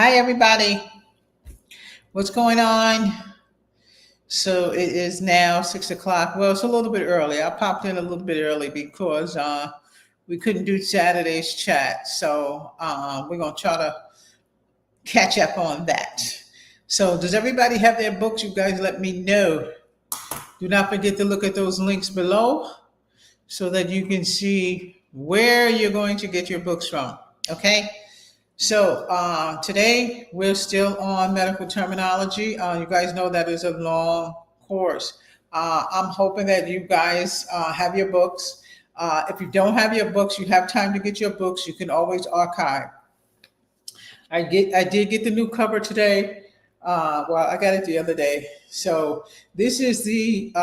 Hi, everybody. What's going on? So it is now 6 o'clock. Well, it's a little bit early. I popped in a little bit early because we couldn't do Saturday's chat. So we're going to try to catch up on that. So does everybody have their books? You guys let me know. Do not forget to look at those links below so that you can see where you're going to get your books from. Okay? So today we're still on medical terminology. You guys know that is a long course. I'm hoping that you guys have your books. If you don't have your books, you have time to get your books. You can always archive. I did get the new cover today. Well, I got it the other day. So this is the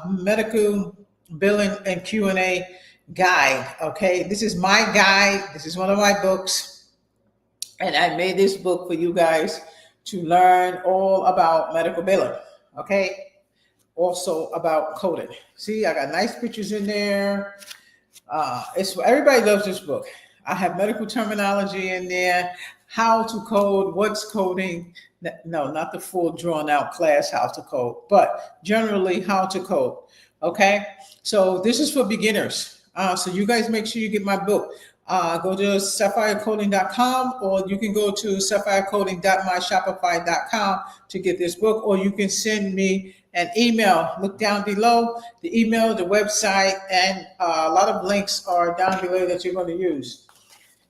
medical billing and Q&A guide. Okay, this is my guide. This is one of my books. And I made this book for you guys to learn all about medical billing, okay? Also about coding. See, I got nice pictures in there. Everybody loves this book. I have medical terminology in there, how to code, what's coding. No, not the full drawn out class how to code, but generally how to code, okay? So this is for beginners. So you guys make sure you get my book. Go to sapphirecoding.com, or you can go to sapphirecoding.myshopify.com to get this book, or you can send me an email. Look down below. The email, the website, and a lot of links are down below that you're going to use.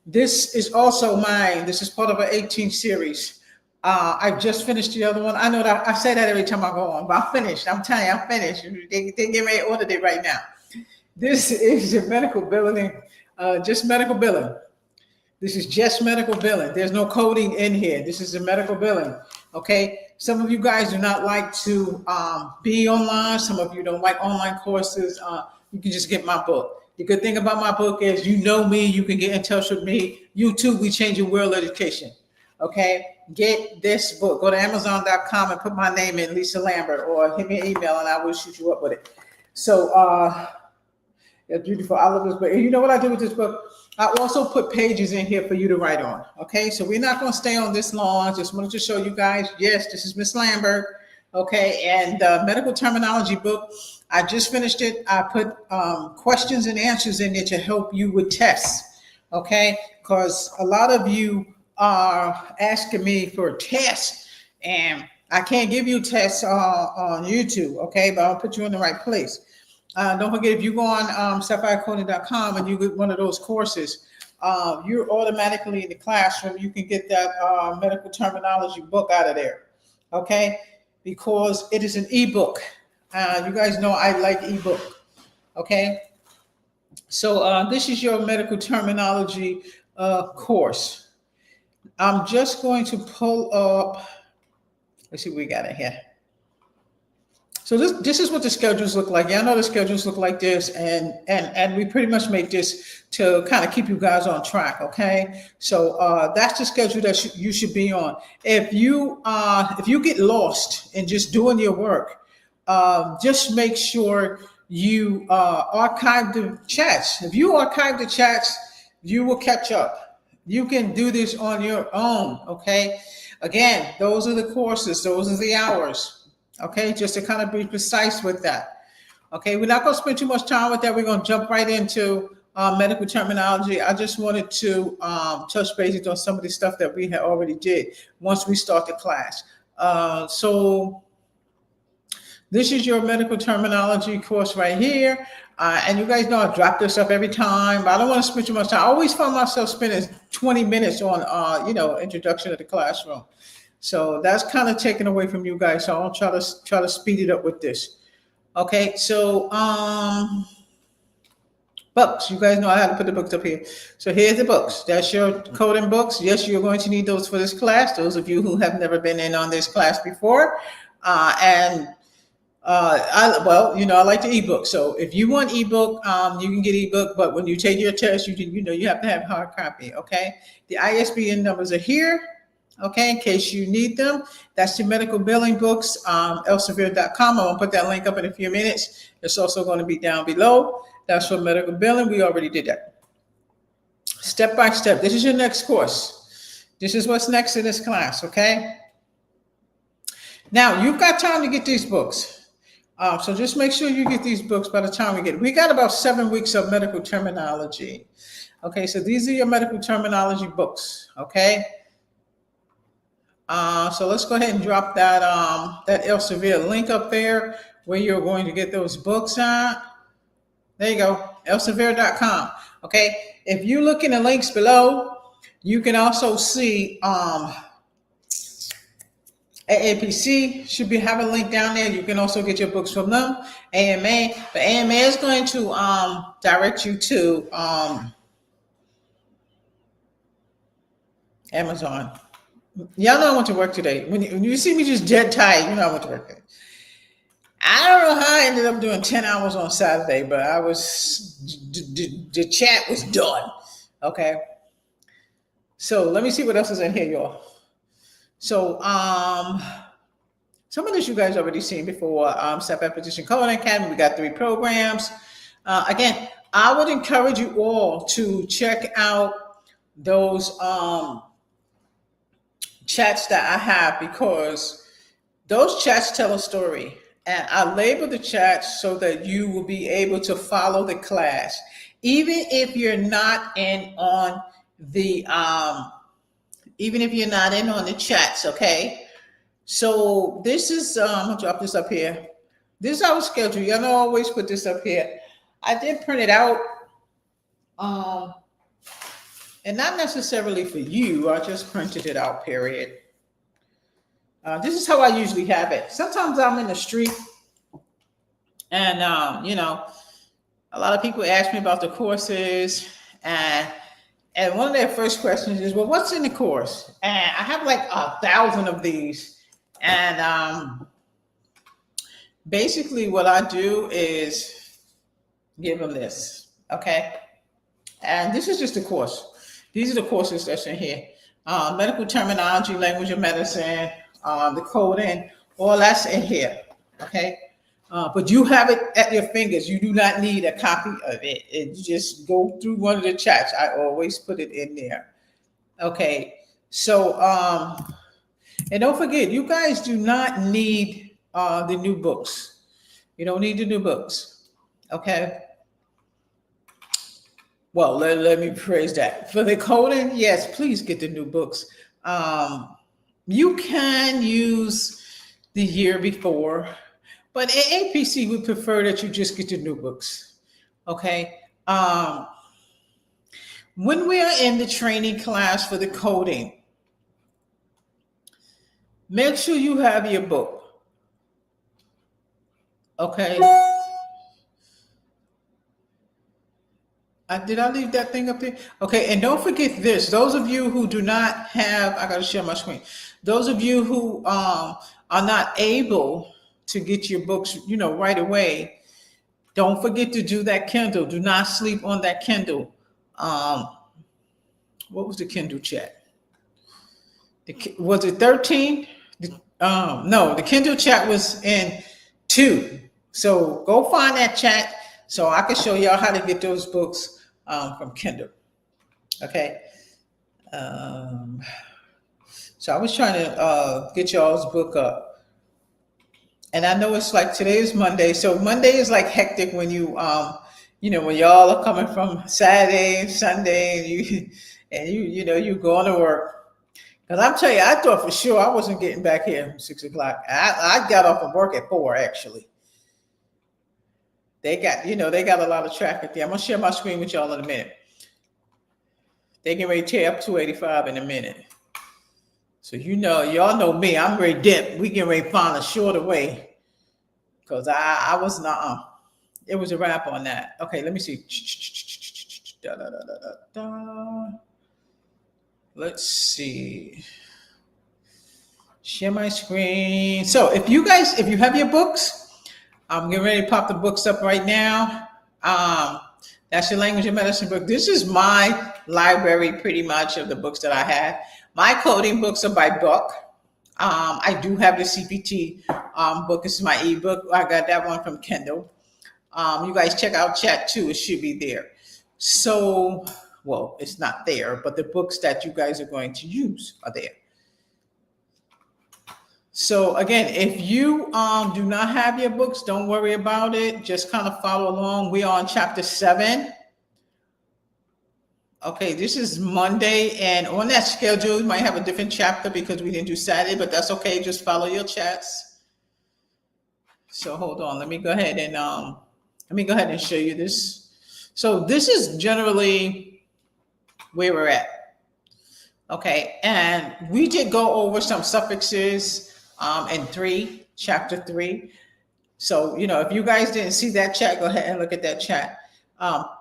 This is also mine. This is part of an 18 series. I've just finished the other one. I know that I say that every time I go on, but I'm finished. I'm telling you, I'm finished. They get ready to order it right now. This is your medical billing. Just medical billing. This is just medical billing. There's no coding in here. This is the medical billing. Okay. Some of you guys do not like to be online. Some of you don't like online courses. You can just get my book. The good thing about my book is you know me. You can get in touch with me. YouTube, we changing world education. Okay. Get this book. Go to Amazon.com and put my name in, Lisa Lambert, or hit me an email and I will shoot you up with it. So, it's beautiful. I love this book. And you know what I do with this book? I also put pages in here for you to write on. Okay, so we're not going to stay on this long. Just wanted to show you guys. Yes, this is Miss Lambert. Okay, and the medical terminology book. I just finished it. I put questions and answers in there to help you with tests. Okay, because a lot of you are asking me for a test, and I can't give you tests on YouTube. Okay, but I'll put you in the right place. Don't forget, if you go on sapphirecoding.com and you get one of those courses, you're automatically in the classroom. You can get that medical terminology book out of there, okay? Because it is an ebook. You guys know I like ebook, okay? So this is your medical terminology course. I'm just going to pull up, let's see what we got in here. So this is what the schedules look like. Yeah, I know the schedules look like this, and we pretty much make this to kind of keep you guys on track. Okay, so that's the schedule that you should be on. If you get lost in just doing your work, just make sure you archive the chats. If you archive the chats, you will catch up. You can do this on your own. Okay, again, those are the courses. Those are the hours. Okay, just to kind of be precise with that. Okay, we're not going to spend too much time with that. We're going to jump right into medical terminology. I just wanted to touch bases on some of the stuff that we had already did once we start the class. So this is your medical terminology course right here. And you guys know I drop this up every time, but I don't want to spend too much time. I always find myself spending 20 minutes on, introduction to the classroom. So that's kind of taken away from you guys. So I'll try to speed it up with this. Okay, so books. You guys know I have to put the books up here. So here's the books. That's your coding books. Yes, you're going to need those for this class. Those of you who have never been in on this class before. I like the ebook. So if you want ebook, you can get ebook. But when you take your test, you have to have hard copy. Okay, the ISBN numbers are here. Okay, in case you need them. That's the medical billing books, elsevier.com. I'm going to put that link up in a few minutes. It's also going to be down below. That's for medical billing. We already did that. Step by step. This is your next course. This is what's next in this class, okay? Now, you've got time to get these books. So just make sure you get these books by the time we got about 7 weeks of medical terminology. Okay, so these are your medical terminology books, okay? So let's go ahead and drop that that Elsevier link up there where you're going to get those books at. There you go, elsevier.com. Okay, if you look in the links below, you can also see AAPC should have a link down there. You can also get your books from them. AMA, but AMA is going to direct you to Amazon. Y'all know I went to work today. When you see me just dead tired, you know I went to work today. I don't know how I ended up doing 10 hours on Saturday, but I was, the chat was done. Okay. So let me see what else is in here, y'all. So some of this you guys already seen before. Sapphire Physician Coding Academy. We got 3 programs. Again, I would encourage you all to check out those chats that I have, because those chats tell a story. And I label the chats so that you will be able to follow the class, even if you're not in on the chats, okay? So this is I'm gonna drop this up here. This is our schedule. Y'all know I always put this up here. I did print it out. And not necessarily for you, I just printed it out, period. This is how I usually have it. Sometimes I'm in the street and, you know, a lot of people ask me about the courses, and one of their first questions is, well, what's in the course? And I have like 1,000 of these. And basically what I do is give them this, okay? And this is just a course. These are the courses that's in here. Medical terminology, language of medicine, the coding, all that's in here, okay? But you have it at your fingers. You do not need a copy of it. You just go through one of the chats. I always put it in there, okay? So, and don't forget, you guys do not need the new books. You don't need the new books, okay? Well, let me phrase that. For the coding, yes, please get the new books. You can use the year before, but AAPC would prefer that you just get the new books, okay? When we are in the training class for the coding, make sure you have your book, okay? Did I leave that thing up there? Okay, and don't forget this. Those of you who do not have, I gotta share my screen. Those of you who are not able to get your books, you know, right away, don't forget to do that Kindle. Do not sleep on that Kindle. What was the Kindle chat? Was it 13? No, the Kindle chat was in 2. So go find that chat so I can show y'all how to get those books from Kindle. Okay. So I was trying to get y'all's book up. And I know it's like today is Monday. So Monday is like hectic when you, you know, when y'all are coming from Saturday, Sunday, and you going to work. Because I'm telling you, I thought for sure I wasn't getting back here at 6 o'clock. I got off of work at 4, actually. They got a lot of traffic there. I'm gonna share my screen with y'all in a minute. They can ready to tear up 285 in a minute. So y'all know me. I'm ready to dip. We can ready to find a shorter way. Because I was not. It was a wrap on that. Okay, let me see. Let's see. Share my screen. So if you have your books, I'm getting ready to pop the books up right now. That's your language and medicine book. This is my library pretty much of the books that I have. My coding books are by book. I do have the CPT book. This is my ebook. I got that one from Kindle. You guys check out chat too. It should be there. So well, it's not there, but the books that you guys are going to use are there. So again, if you do not have your books, don't worry about it. Just kind of follow along. We are on chapter 7. Okay, this is Monday, and on that schedule, you might have a different chapter because we didn't do Saturday, but that's okay. Just follow your chats. So hold on. Let me go ahead and show you this. So this is generally where we're at. Okay, and we did go over some suffixes in chapter 3. So, if you guys didn't see that chat, go ahead and look at that chat.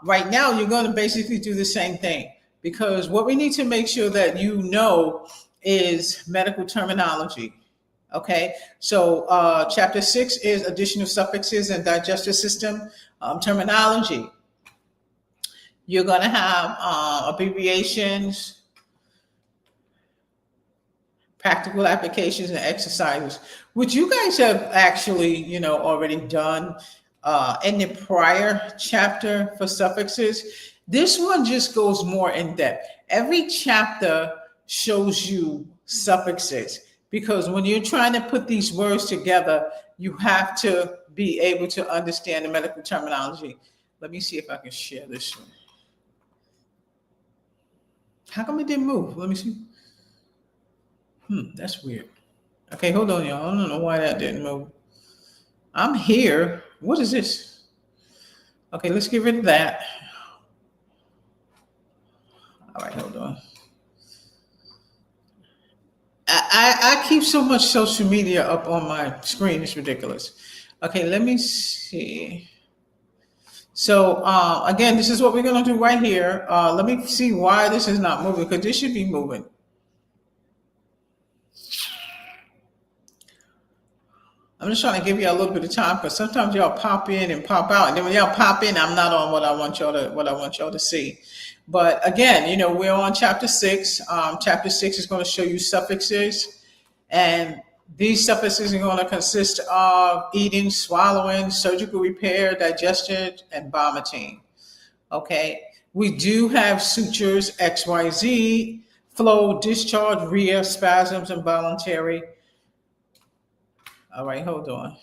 Right now, you're going to basically do the same thing, because what we need to make sure that you know is medical terminology. Okay, so chapter 6 is additional suffixes and digestive system terminology. You're going to have abbreviations, practical applications, and exercises, which you guys have actually, already done in the prior chapter for suffixes. This one just goes more in depth. Every chapter shows you suffixes, because when you're trying to put these words together, you have to be able to understand the medical terminology. Let me see if I can share this one. How come it didn't move? Let me see. That's weird. Okay, hold on, y'all. I don't know why that didn't move. I'm here. What is this? Okay, let's get rid of that. All right, hold on. I keep so much social media up on my screen. It's ridiculous. Okay, let me see. So again, this is what we're going to do right here. Let me see why this is not moving, because this should be moving. I'm just trying to give you a little bit of time, because sometimes y'all pop in and pop out, and then when y'all pop in, I'm not on what I want y'all to see. But again, we're on chapter 6. Chapter 6 is going to show you suffixes, and these suffixes are going to consist of eating, swallowing, surgical repair, digestion, and vomiting. Okay, we do have sutures, XYZ, flow, discharge, RIA, spasms, and voluntary. All right, hold on.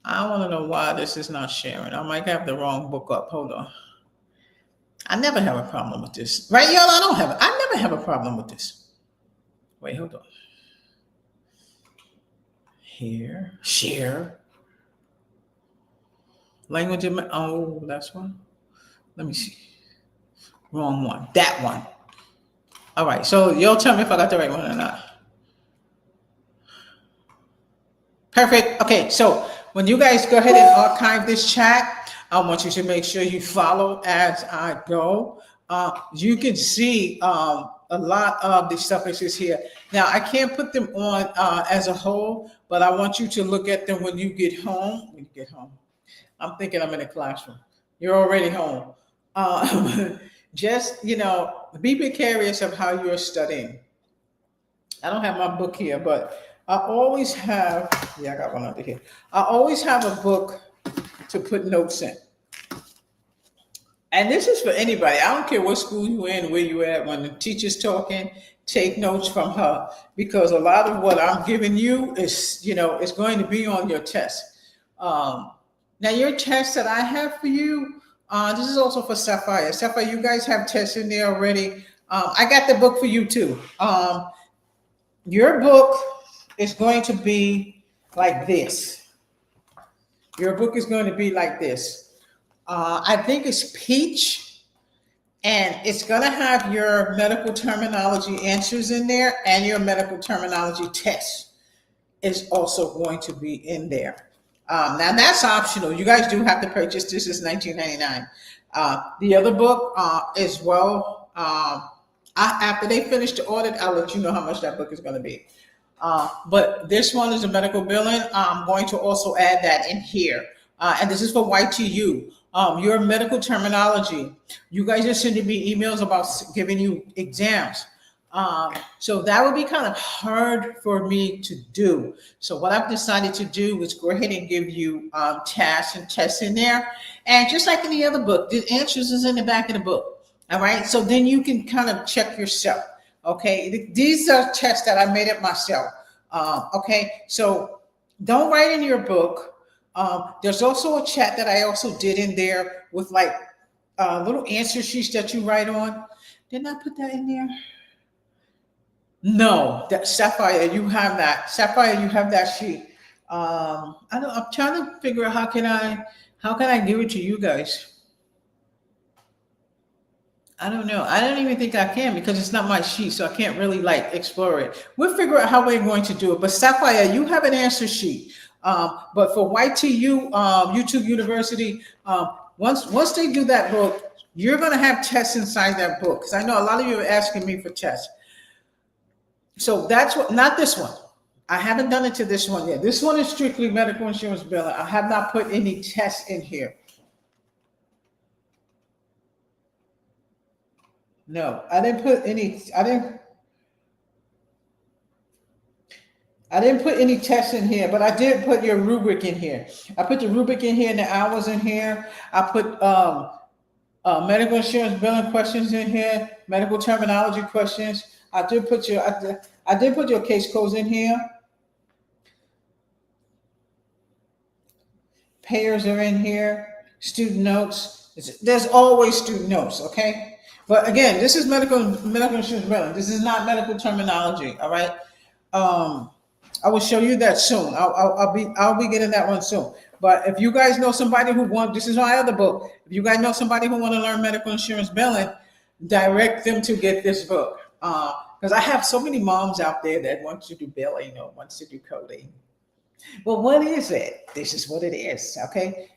I want to know why this is not sharing. I might have the wrong book up. Hold on. I never have a problem with this. Right, y'all? I never have a problem with this. Wait, hold on. Here, share. Language, oh, that's one. Let me see. Wrong one. That one. All right, so y'all tell me if I got the right one or not. Perfect. Okay, so when you guys go ahead and archive this chat, I want you to make sure you follow as I go. You can see a lot of the suffixes here. Now, I can't put them on as a whole, but I want you to look at them when you get home. When you get home. I'm thinking I'm in a classroom. You're already home. Just, be precarious of how you're studying. I don't have my book here, but I always have, I got one under here. I always have a book to put notes in. And this is for anybody. I don't care what school you're in, where you're at. When the teacher's talking, take notes from her, because a lot of what I'm giving you is, is going to be on your test. Now, your test that I have for you, this is also for Sapphire. Sapphire, you guys have tests in there already. I got the book for you too. Your book is going to be like this. Your book is going to be like this. I think it's peach, and it's going to have your medical terminology answers in there, and your medical terminology test is also going to be in there. Now that's optional. You guys do have to purchase. This is $19.99. The other book as well. After they finish the audit, I'll let you know how much that book is going to be. But this one is a medical billing. I'm going to also add that in here. And this is for YTU. Your medical terminology. You guys are sending me emails about giving you exams. So that would be kind of hard for me to do. So what I've decided to do is go ahead and give you tasks and tests in there. And just like in the other book, the answers is in the back of the book. All right. So then you can kind of check yourself. Okay. These are tests that I made up myself. Okay. So don't write in your book. There's also a chat that I also did in there with like little answer sheets that you write on. Didn't I put that in there? No, that Sapphire, you have that. Sapphire, you have that sheet. I don't. I'm trying to figure out how can I give it to you guys. I don't know. I don't even think I can because it's not my sheet, so I can't really like explore it. We'll figure out how we're going to do it. But Sapphire, you have an answer sheet. But for YTU, YouTube University, once they do that book, you're going to have tests inside that book. Because I know a lot of you are asking me for tests. So that's what, not this one. I haven't done it to this one yet. This one is strictly medical insurance billing. I have not put any tests in here. No, I didn't put any. I didn't put any tests in here, but I did put your rubric in here. I put the rubric in here and the hours in here. I put medical insurance billing questions in here, medical terminology questions. I did put your case codes in here. Payers are in here. Student notes. There's always student notes, okay? But again, this is medical insurance billing. This is not medical terminology, all right? I will show you that soon. I'll be getting that one soon. But if you guys know somebody who wants, this is my other book. If you guys know somebody who want to learn medical insurance billing, direct them to get this book. Because I have so many moms out there that want to do billing or wants to do coding. Well, what is it? This is what it is, okay?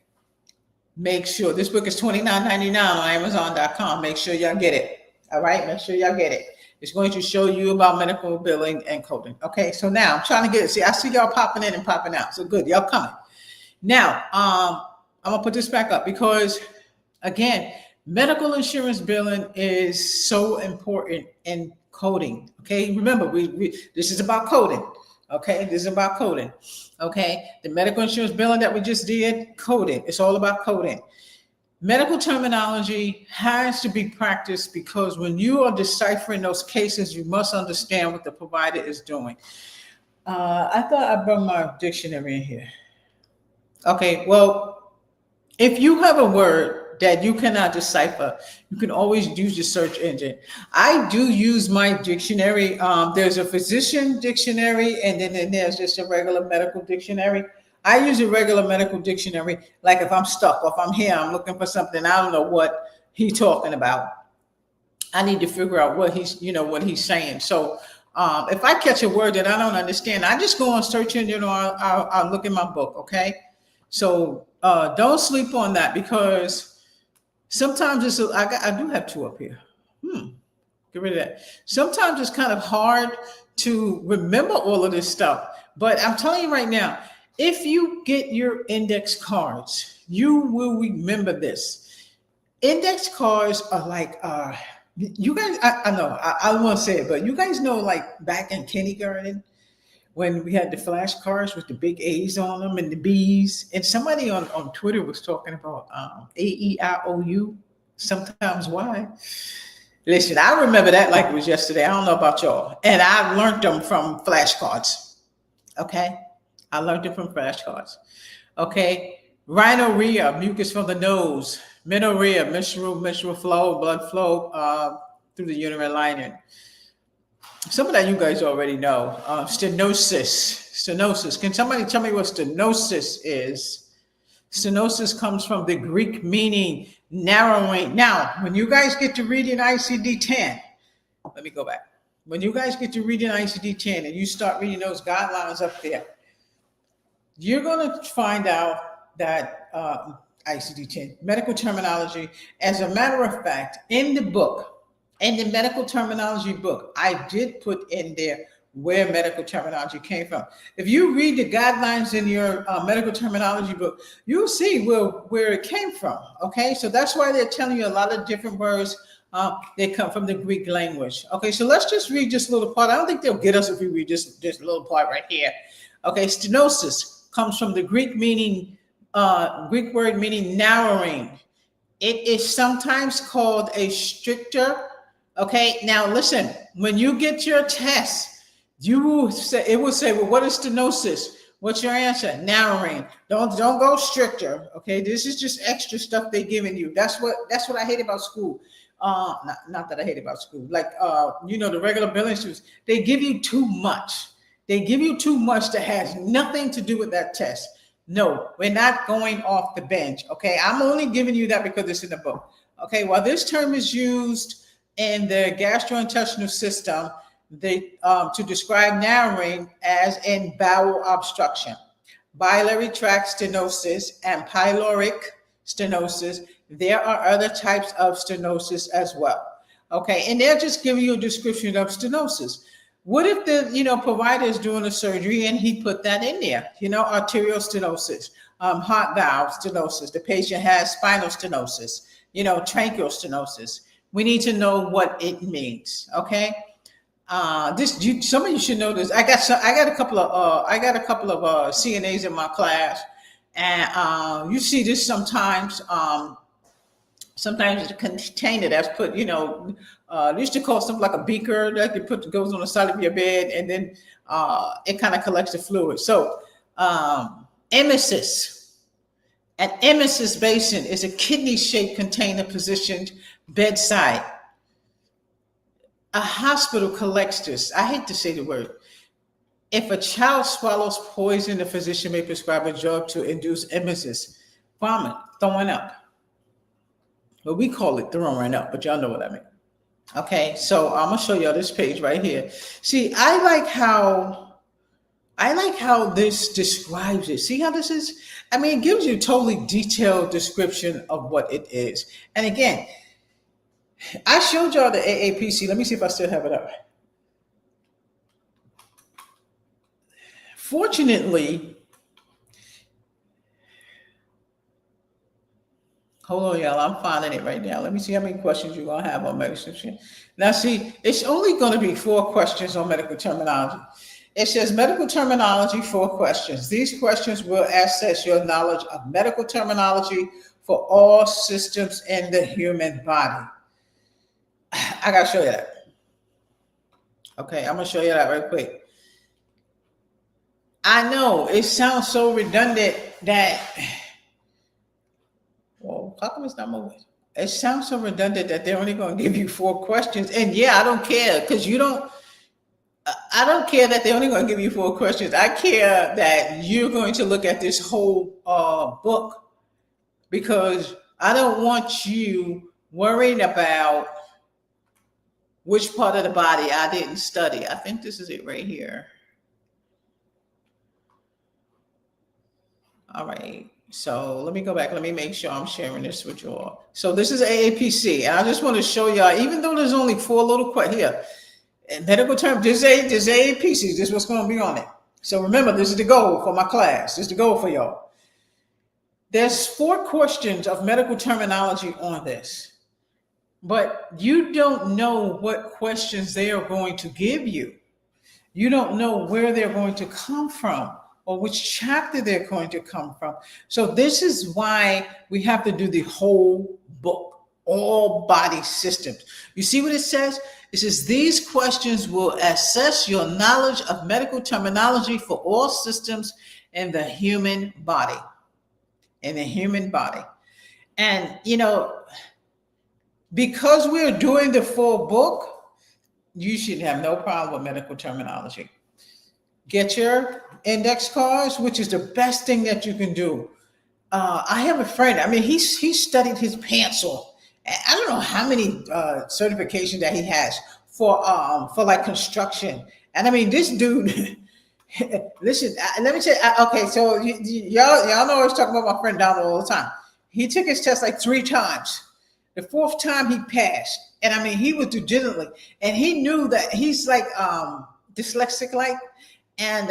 Make sure this book is $29.99 on Amazon.com. Make sure y'all get it. All right, make sure y'all get it. It's going to show you about medical billing and coding. Okay, so now I'm trying to get it. See, I see y'all popping in and popping out. So good, y'all coming. Now, I'm gonna put this back up because, again, medical insurance billing is so important in coding. Okay, remember, this is about coding. Okay, this is about coding. Okay, the medical insurance billing that we just did, coding. It's all about coding. Medical terminology has to be practiced because when you are deciphering those cases, you must understand what the provider is doing. I thought I brought my dictionary in here. Okay, well, if you have a word that you cannot decipher, you can always use your search engine. I do use my dictionary. There's a physician dictionary, and then there's just a regular medical dictionary. I use a regular medical dictionary, like if I'm stuck, or if I'm here, I'm looking for something, I don't know what he's talking about. I need to figure out what he's saying. So if I catch a word that I don't understand, I just go on search engine or I'll look in my book, okay? So don't sleep on that because sometimes I do have two up here. Get rid of that. Sometimes it's kind of hard to remember all of this stuff, but I'm telling you right now, if you get your index cards, you will remember this. Index cards are like, you guys, I know, I don't want to say it, but you guys know, like back in kindergarten, when we had the flashcards with the big A's on them and the B's, and somebody on Twitter was talking about A-E-I-O-U, sometimes Y. Listen, I remember that like it was yesterday. I don't know about y'all. And I learned them from flashcards, okay? I learned it from flashcards. Okay. Rhinorrhea, mucus from the nose. Menorrhea, menstrual flow, blood flow through the uterine lining. Some of that you guys already know. Stenosis. Can somebody tell me what stenosis is? Stenosis comes from the Greek meaning narrowing. Now, when you guys get to reading ICD-10, let me go back. When you guys get to reading ICD-10 and you start reading those guidelines up there, you're going to find out that ICD-10, medical terminology, as a matter of fact, in the book, in the medical terminology book, I did put in there where medical terminology came from. If you read the guidelines in your medical terminology book, you'll see where it came from, okay? So that's why they're telling you a lot of different words. They come from the Greek language. Okay, so let's just read this little part. I don't think they'll get us if we read this little part right here. Okay, stenosis comes from the Greek word meaning narrowing. It is sometimes called a stricter. Okay, now listen, when you get your test, you will say, it will say, well, what is stenosis? What's your answer? Narrowing. Don't go stricter. Okay, this is just extra stuff they're giving you. That's what I hate about school. Not that I hate about school. Like the regular billing students, they give you too much. They give you too much that has nothing to do with that test. No, we're not going off the bench. Okay, I'm only giving you that because it's in the book. Okay, while this term is used in the gastrointestinal system, to describe narrowing as in bowel obstruction, biliary tract stenosis, and pyloric stenosis. There are other types of stenosis as well. Okay, and they're just giving you a description of stenosis. What if the provider is doing a surgery and he put that in there? Arterial stenosis, heart valve stenosis. The patient has spinal stenosis. Tracheal stenosis. We need to know what it means. Okay. Some of you should know this. I got a couple of CNAs in my class, and you see this sometimes. Sometimes it's a container that's put, they used to call something like a beaker that you put goes on the side of your bed, and then it kind of collects the fluid. So emesis. An emesis basin is a kidney-shaped container positioned bedside. A hospital collects this. I hate to say the word. If a child swallows poison, the physician may prescribe a drug to induce emesis, vomit, throwing up. Well, we call it throwing up, but y'all know what I mean. Okay, so I'm gonna show y'all this page right here. See, I like how this describes it. See how this is? I mean, it gives you a totally detailed description of what it is. And again, I showed y'all the AAPC. Let me see if I still have it up. Fortunately, hold on, y'all. I'm finding it right now. Let me see how many questions you're going to have on medicine. Now, see, it's only going to be 4 questions on medical terminology. It says medical terminology, 4 questions. These questions will assess your knowledge of medical terminology for all systems in the human body. I got to show you that. Okay, I'm going to show you that right quick. I know it sounds so redundant that... Well, how come it's not moving? It sounds so redundant that they're only going to give you 4 questions. And yeah, I don't care because I don't care that they're only going to give you 4 questions. I care that you're going to look at this whole book, because I don't want you worrying about which part of the body I didn't study. I think this is it right here. All right. So let me go back. Let me make sure I'm sharing this with you all. So this is AAPC. And I just want to show y'all, even though there's only 4 little questions here, medical term, this AAPC, this is what's going to be on it. So remember, this is the goal for my class. This is the goal for y'all. There's 4 questions of medical terminology on this, but you don't know what questions they are going to give you. You don't know where they're going to come from, or which chapter they're going to come from. So this is why we have to do the whole book, all body systems. You see what it says? It says these questions will assess your knowledge of medical terminology for all systems in the human body. In the human body. And, because we're doing the full book, you should have no problem with medical terminology. Get your index cards, which is the best thing that you can do. I have a friend. I mean, he studied his pants off. I don't know how many certifications that he has for like construction. And I mean, this dude. Listen, let me tell you. Okay, so y'all know I was talking about my friend Donald all the time. He took his test like 3 times. The 4th time he passed, and I mean, he was diligently, and he knew that he's like dyslexic, like. And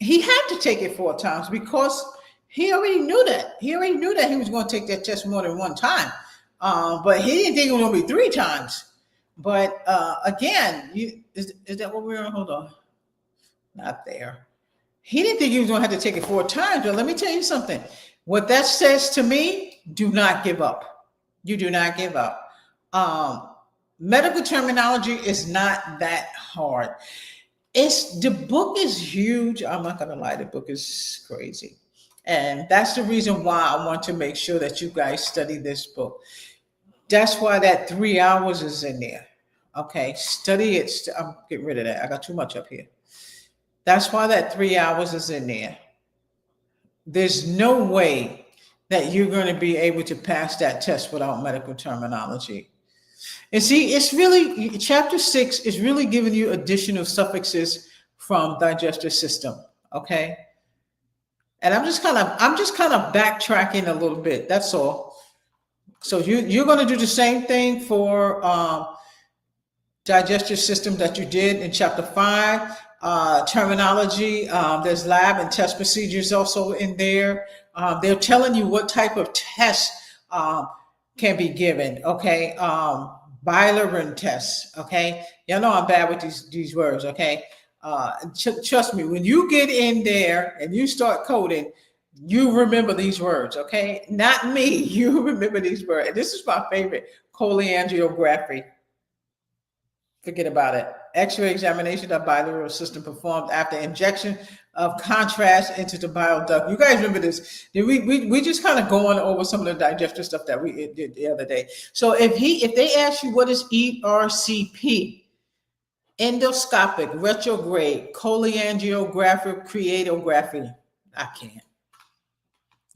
he had to take it 4 times because he already knew that. He already knew that he was going to take that test more than 1 time. But he didn't think it was going to be 3 times. But again, is that what we're on? Hold on. Not there. He didn't think he was going to have to take it 4 times. But let me tell you something. What that says to me, do not give up. You do not give up. Medical terminology is not that hard. The book is huge. I'm not gonna lie, the book is crazy. And that's the reason why I want to make sure that you guys study this book. That's why that 3 hours is in there. Okay, study it. I'm getting rid of that. I got too much up here. That's why that 3 hours is in there. There's no way that you're going to be able to pass that test without medical terminology. And see, it's really, chapter 6 is really giving you additional suffixes from digestive system. Okay. And I'm just kind of backtracking a little bit. That's all. So you're going to do the same thing for digestive system that you did in chapter 5. Terminology, there's lab and test procedures also in there. They're telling you what type of test can be given. Okay. Bilateral tests. Okay. Y'all know I'm bad with these words. Okay. Trust me, when you get in there and you start coding, you remember these words. Okay. Not me. You remember these words. And this is my favorite: cholangiography. Forget about it. X-ray examination of bilateral system performed after injection of contrast into the bile duct. You guys remember this? We just kind of going over some of the digestive stuff that we did the other day. So if they ask you what is ERCP, endoscopic retrograde cholangiographic creatography, I can't.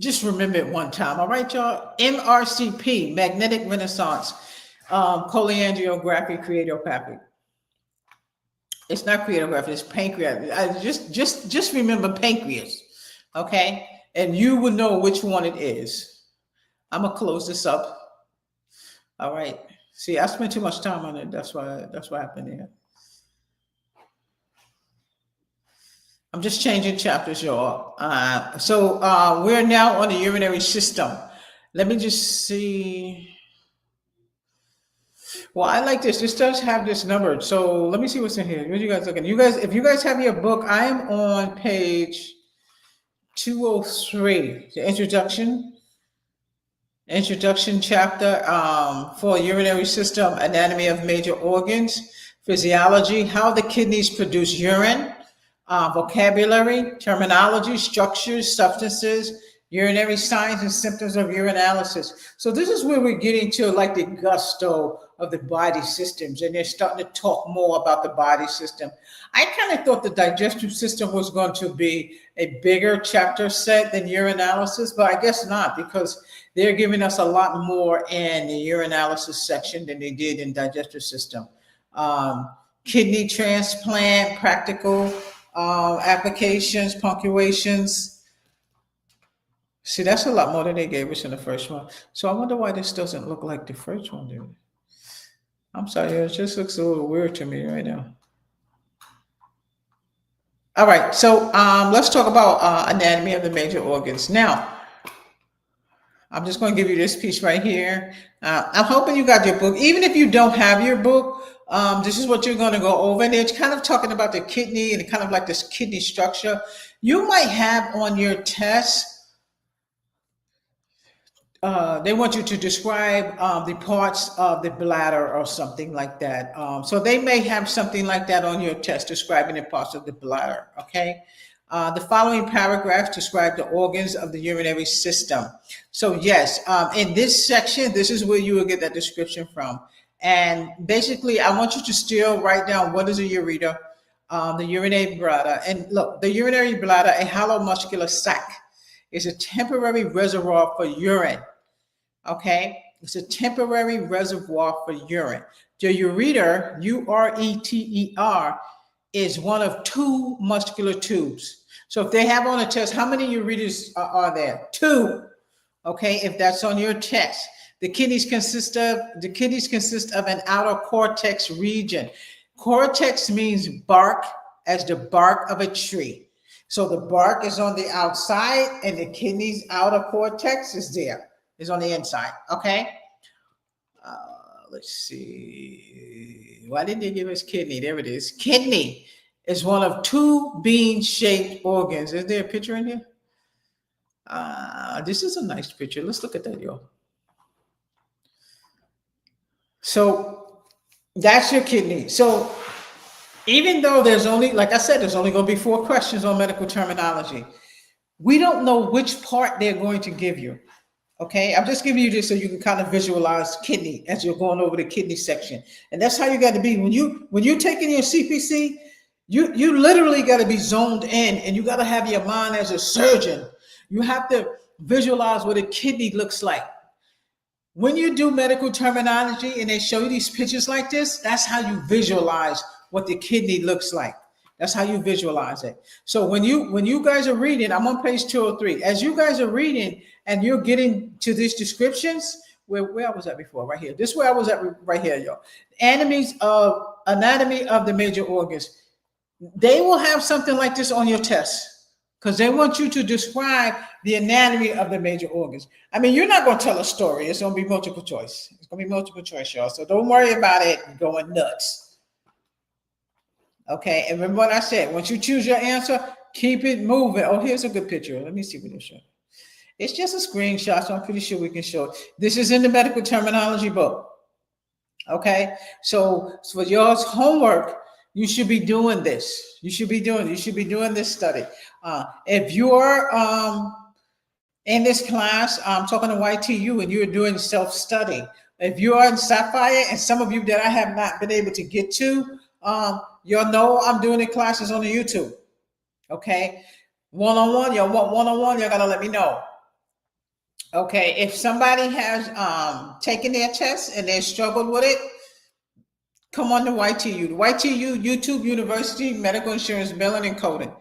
Just remember it one time. All right, y'all. MRCP, magnetic resonance cholangiography creatography. It's not creatography, it's pancreas. Just remember pancreas, okay? And you will know which one it is. I'm gonna close this up. All right. See, I spent too much time on it. That's what happened here. I'm just changing chapters, y'all. So we're now on the urinary system. Let me just see. Well, I like this. This does have this numbered. So let me see what's in here. What are you guys looking? If you guys have your book, I am on page 203, the introduction chapter for urinary system, anatomy of major organs, physiology, how the kidneys produce urine, vocabulary, terminology, structures, substances, urinary signs and symptoms of urinalysis. So this is where we're getting to like the gusto of the body systems, and they're starting to talk more about the body system. I kind of thought the digestive system was going to be a bigger chapter set than urinalysis, but I guess not, because they're giving us a lot more in the urinalysis section than they did in digestive system. Kidney transplant, practical applications, punctuations. See, that's a lot more than they gave us in the first one. So I wonder why this doesn't look like the first one, dude. I'm sorry, it just looks a little weird to me right now. All right, so let's talk about anatomy of the major organs. Now, I'm just going to give you this piece right here. I'm hoping you got your book. Even if you don't have your book, this is what you're going to go over. And it's kind of talking about the kidney and kind of like this kidney structure. You might have on your test, they want you to describe the parts of the bladder or something like that. So they may have something like that on your test, describing the parts of the bladder, okay? The following paragraphs describe the organs of the urinary system. So yes, in this section, this is where you will get that description from. And basically, I want you to still write down what is a ureter, the urinary bladder. And look, the urinary bladder, a hollow muscular sac, is a temporary reservoir for urine. Okay, it's a temporary reservoir for urine. The ureter, U-R-E-T-E-R, is one of 2 muscular tubes. So if they have on a test, how many ureters are there? 2. Okay, if that's on your test. The kidneys consist of an outer cortex region. Cortex means bark, as the bark of a tree. So the bark is on the outside and the kidney's outer cortex is there. Is on the inside. Okay. Let's see. Why didn't they give us kidney? There it is. Kidney is one of 2 bean-shaped organs. Is there a picture in here? This is a nice picture. Let's look at that, y'all. So that's your kidney. So even though there's only, like I said, there's only going to be 4 questions on medical terminology, we don't know which part they're going to give you. Okay, I'm just giving you this so you can kind of visualize kidney as you're going over the kidney section, and that's how you got to be when you're taking your CPC. You literally got to be zoned in, and you got to have your mind as a surgeon. You have to visualize what a kidney looks like. When you do medical terminology and they show you these pictures like this, that's how you visualize what the kidney looks like. That's how you visualize it. So when you guys are reading, I'm on page 203. As you guys are reading and you're getting to these descriptions, where I was at before, right here. This is where I was at right here, y'all. Anatomy of the major organs. They will have something like this on your test because they want you to describe the anatomy of the major organs. I mean, you're not going to tell a story. It's going to be multiple choice. It's going to be multiple choice, y'all. So don't worry about it going nuts. Okay, and remember what I said. Once you choose your answer, keep it moving. Oh, here's a good picture. Let me see what it's showing. It's just a screenshot, so I'm pretty sure we can show it. This is in the medical terminology book. Okay, so for y'all's homework, you should be doing this. You should be doing this study. If you're in this class, I'm talking to YTU and you're doing self-study. If you are in Sapphire, and some of you that I have not been able to get to, you'll know I'm doing the classes on the YouTube. Okay, one-on-one, y'all want one-on-one, you're gonna let me know. Okay, if somebody has taken their test and they struggled with it, come on to YTU. The YTU, YouTube University, Medical Insurance Billing and Coding.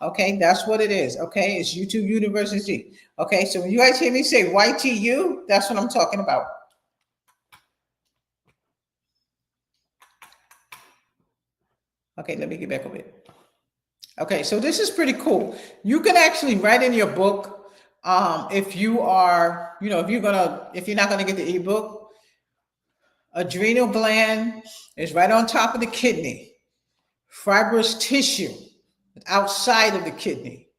Okay, that's what it is. Okay, it's YouTube University. Okay, so when you guys hear me say YTU, that's what I'm talking about. Okay, let me get back a bit. Okay, so this is pretty cool. You can actually write in your book if you are, if you're not gonna get the ebook. Adrenal gland is right on top of the kidney. Fibrous tissue outside of the kidney.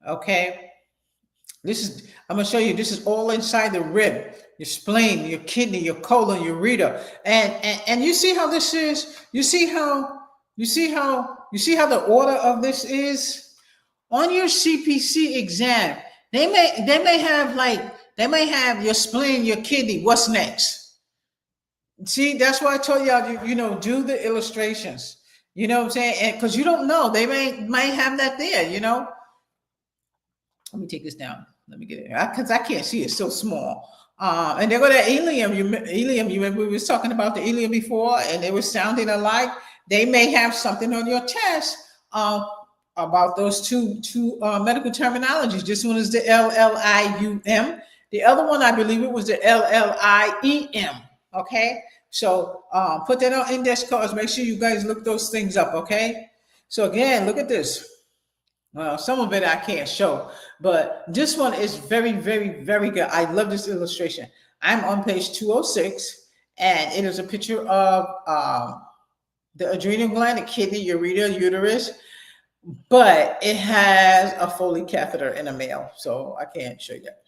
Okay, I'm gonna show you. This is all inside the rib, your spleen, your kidney, your colon, your ureter, and you see how this is. You see how the order of this is on your CPC exam. They may have your spleen, your kidney. What's next? See, that's why I told y'all, do the illustrations. You know what I'm saying? And because you don't know, they might have that there, Let me take this down. Let me get it because I can't see it. It's so small. And they're going to ileum. You remember we was talking about the ileum before, and they were sounding alike. They may have something on your test about those two medical terminologies. This one is the LLIUM. The other one, I believe it was the LLIEM. Okay, so put that on index cards. Make sure you guys look those things up. Okay, so again, look at this. Well, some of it I can't show, but this one is very, very, very good. I love this illustration. I'm on page 206, and it is a picture of the adrenal gland, the kidney, ureter, uterus, but it has a Foley catheter in a male, so I can't show you that.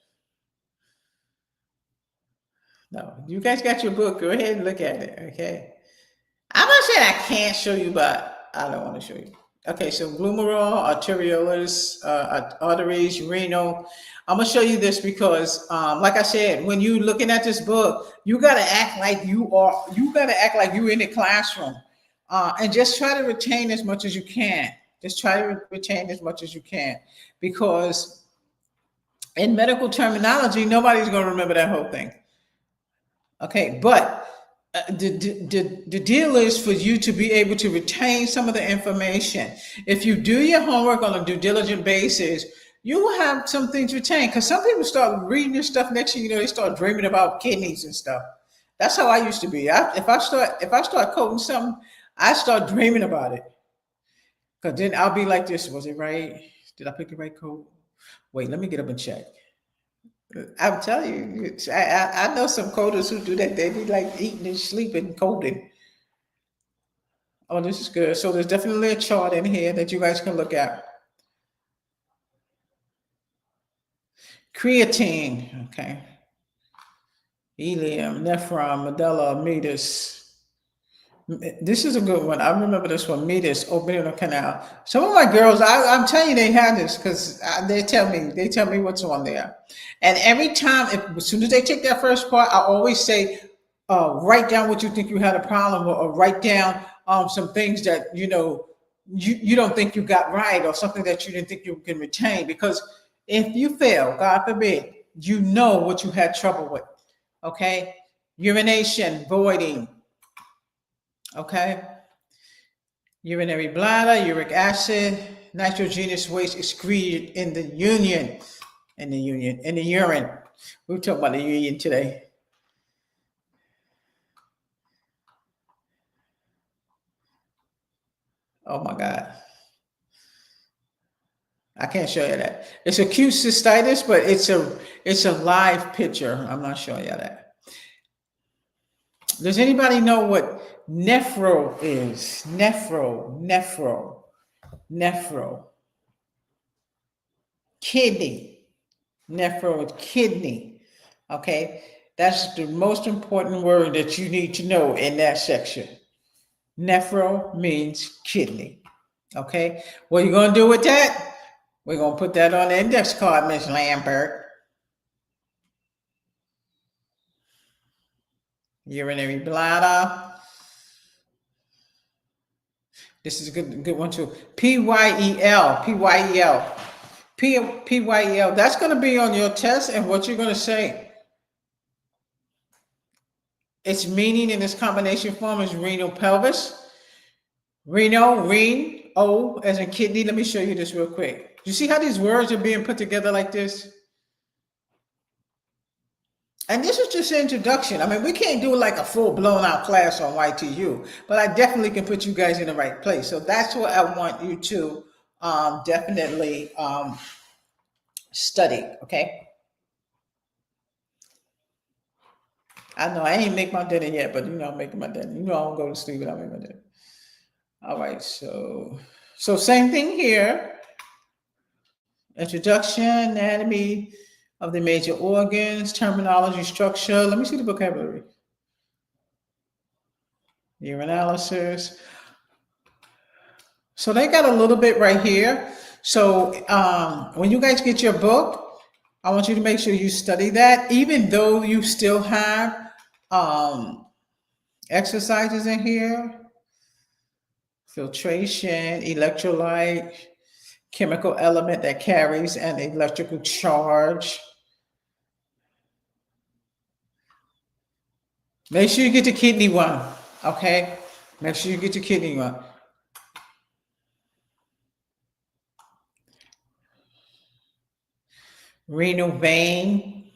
No, you guys got your book. Go ahead and look at it, okay? I'm not saying I can't show you, but I don't want to show you. Okay, so glomerular, arterioles, arteries, renal. I'm gonna show you this because, like I said, when you're looking at this book, you gotta act like you're in the classroom, and just try to retain as much as you can. Just try to retain as much as you can, because in medical terminology, nobody's gonna remember that whole thing. Okay, but the deal is for you to be able to retain some of the information. If you do your homework on a due diligent basis, you will have some things retained. Because some people start reading this stuff, next thing you know, they start dreaming about kidneys and stuff. That's how I used to be. If I start coding something, I start dreaming about it. Because then I'll be like this. Was it right? Did I pick the right code? Wait, let me get up and check. I'm telling you, I know some coders who do that. They be like eating and sleeping, coding. Oh, this is good. So there's definitely a chart in here that you guys can look at. Creatine, okay. Ileum, nephron, medulla, meatus. This is a good one. I remember this one, meatus, opening the canal. Some of my girls, I'm telling you, they have this because they tell me what's on there. And every time, as soon as they take that first part, I always say, write down what you think you had a problem with, or write down some things that, you know, you don't think you got right, or something that you didn't think you can retain. Because if you fail, God forbid, you know what you had trouble with. Okay? Urination, voiding. Okay? Urinary bladder, uric acid, nitrogenous waste excreted in the urine. We're talking about the urine today. Oh my God. I can't show you that. It's acute cystitis, but it's a live picture. I'm not showing you that. Does anybody know what nephro is? Nephro. Kidney. Nephro is kidney. Okay. That's the most important word that you need to know in that section. Nephro means kidney. Okay. What are you going to do with that? We're going to put that on the index card, Miss Lambert. Urinary bladder. This is a good one too. P-Y-E-L. That's going to be on your test, and what you're going to say. Its meaning in this combination form is renal pelvis. O as in kidney. Let me show you this real quick. You see how these words are being put together like this? And this is just an introduction. I mean, we can't do like a full blown out class on YTU, but I definitely can put you guys in the right place. So that's what I want you to definitely study, okay? I know I ain't make my dinner yet, but you know I'm making my dinner. You know I don't go to sleep without making my dinner. All right, so same thing here. Introduction, anatomy of the major organs, terminology, structure. Let me see the vocabulary. Urinalysis. So they got a little bit right here. So when you guys get your book, I want you to make sure you study that, even though you still have exercises in here. Filtration, electrolyte, chemical element that carries an electrical charge. Make sure you get the kidney one, okay? Make sure you get the kidney one. Renal vein,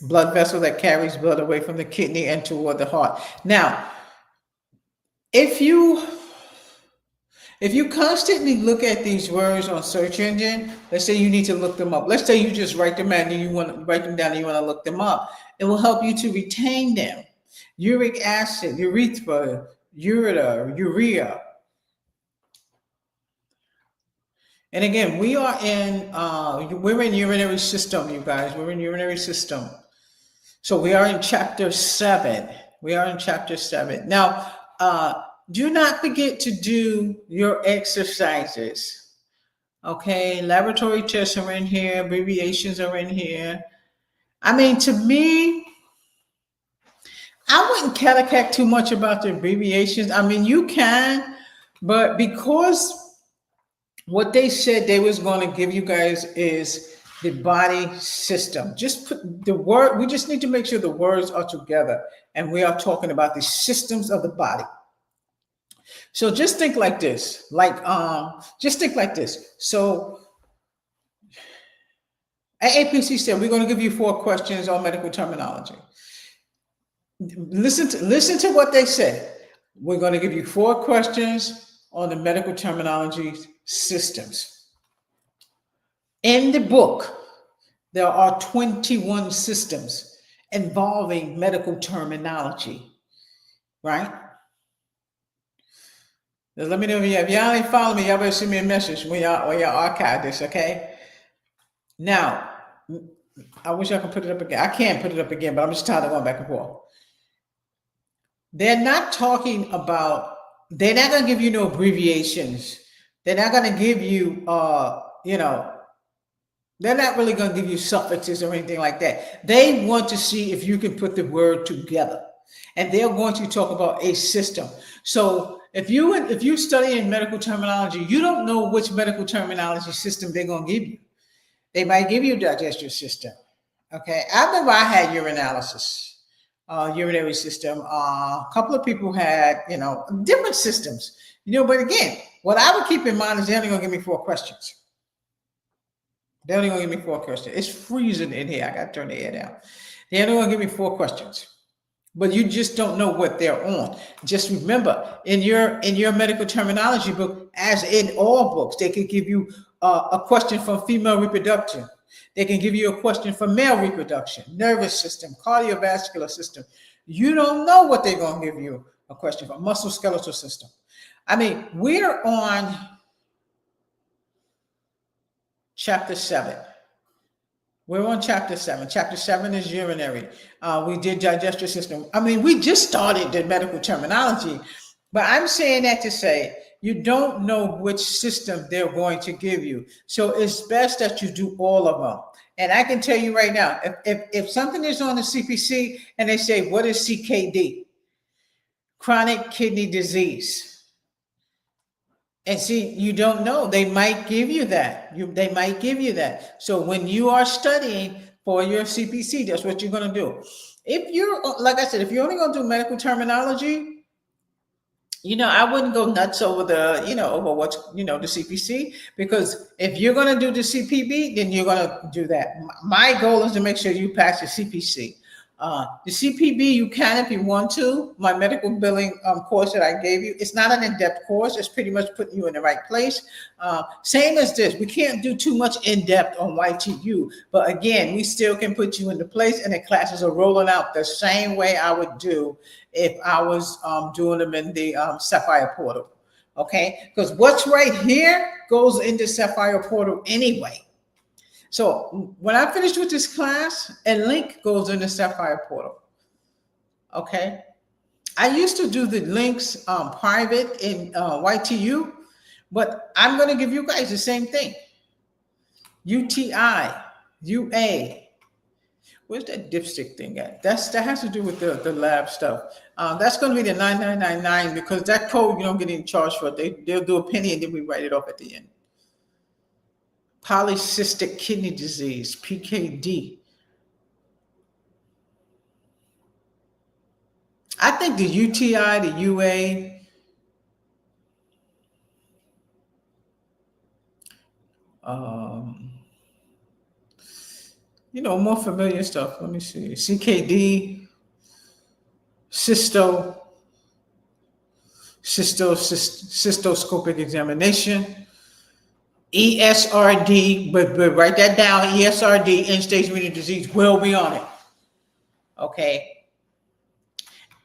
blood vessel that carries blood away from the kidney and toward the heart. Now, if you constantly look at these words on search engine, let's say you need to look them up. Let's say you just write them down and you want to write them down and you want to look them up. It will help you to retain them. Uric acid, urethra, urea. And again, we're in urinary system, you guys. We're in urinary system. So we are in chapter 7. Now, do not forget to do your exercises. Okay, laboratory tests are in here, abbreviations are in here. I mean, to me, I wouldn't catechize too much about the abbreviations. I mean, you can, but because what they said they was going to give you guys is the body system. Just put the word, we just need to make sure the words are together. And we are talking about the systems of the body. So just think like this, So AAPC said, we're going to give you 4 questions on medical terminology. Listen to what they said. We're going to give you 4 questions on the medical terminology systems. In the book, there are 21 systems involving medical terminology, right? Now, let me know if y'all ain't follow me, y'all better send me a message when y'all archive this, okay? Now, I wish I could put it up again. I can't put it up again, but I'm just tired of going back and forth. They're not talking about, they're not going to give you no abbreviations. They're not going to give you, they're not really going to give you suffixes or anything like that. They want to see if you can put the word together. And they're going to talk about a system. So if you study in medical terminology, you don't know which medical terminology system they're going to give you. They might give you a digestive system. Okay. I remember I had urinalysis, urinary system. A couple of people had, different systems. But again, what I would keep in mind is they're only going to give me 4 questions. They're only going to give me 4 questions. It's freezing in here. I got to turn the air down. They're only going to give me 4 questions. But you just don't know what they're on. Just remember, in your medical terminology book, as in all books, they could give you a question from female reproduction. They can give you a question for male reproduction, nervous system, cardiovascular system. You don't know what they're going to give you a question for. Musculoskeletal system. I mean, we're on chapter 7. We're on chapter 7. Chapter 7 is urinary. We did digestive system. I mean, we just started the medical terminology, but I'm saying that to say you don't know which system they're going to give you. So it's best that you do all of them. And I can tell you right now, if something is on the CPC and they say, what is CKD? Chronic kidney disease. And see, you don't know. They might give you that. They might give you that. So when you are studying for your CPC, that's what you're going to do. If you're, like I said, if you're only going to do medical terminology, I wouldn't go nuts over over what's, the CPC, because if you're going to do the CPB, then you're going to do that. My goal is to make sure you pass the CPC. The CPB, you can if you want to. My medical billing course that I gave you, it's not an in-depth course. It's pretty much putting you in the right place. Same as this. We can't do too much in-depth on YTU. But again, we still can put you into place, and the classes are rolling out the same way I would do if I was doing them in the Sapphire portal. Okay? Because what's right here goes into Sapphire portal anyway. So when I finish with this class, a link goes in the Sapphire portal. Okay. I used to do the links private in YTU, but I'm going to give you guys the same thing. UTI, UA. Where's that dipstick thing at? That has to do with the lab stuff. That's going to be the 9999 because that code you don't get any charge for it. They'll do a penny and then we write it off at the end. Polycystic kidney disease, PKD. I think the UTI, the UA, more familiar stuff. Let me see. CKD, cystoscopic examination. ESRD, but write that down. ESRD, end-stage renal disease, will be on it. Okay.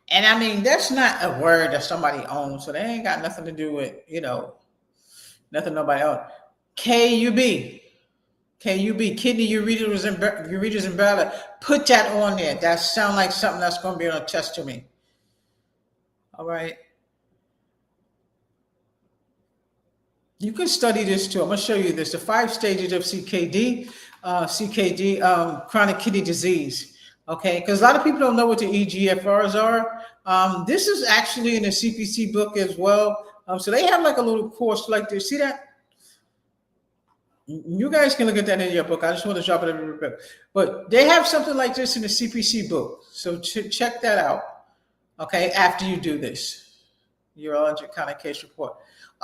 And I mean, that's not a word that somebody owns, so they ain't got nothing to do with, nothing nobody owns. KUB, kidney ureters and bladder. Put that on there. That sounds like something that's going to be on a test to me. All right. You can study this too. I'm going to show you this. The 5 stages of CKD, chronic kidney disease. Okay, because a lot of people don't know what the EGFRs are. This is actually in the CPC book as well. So they have like a little course like this. See that? You guys can look at that in your book. I just want to drop it in real quick. But they have something like this in the CPC book. So check that out. Okay, after you do this, urologic kind of case report.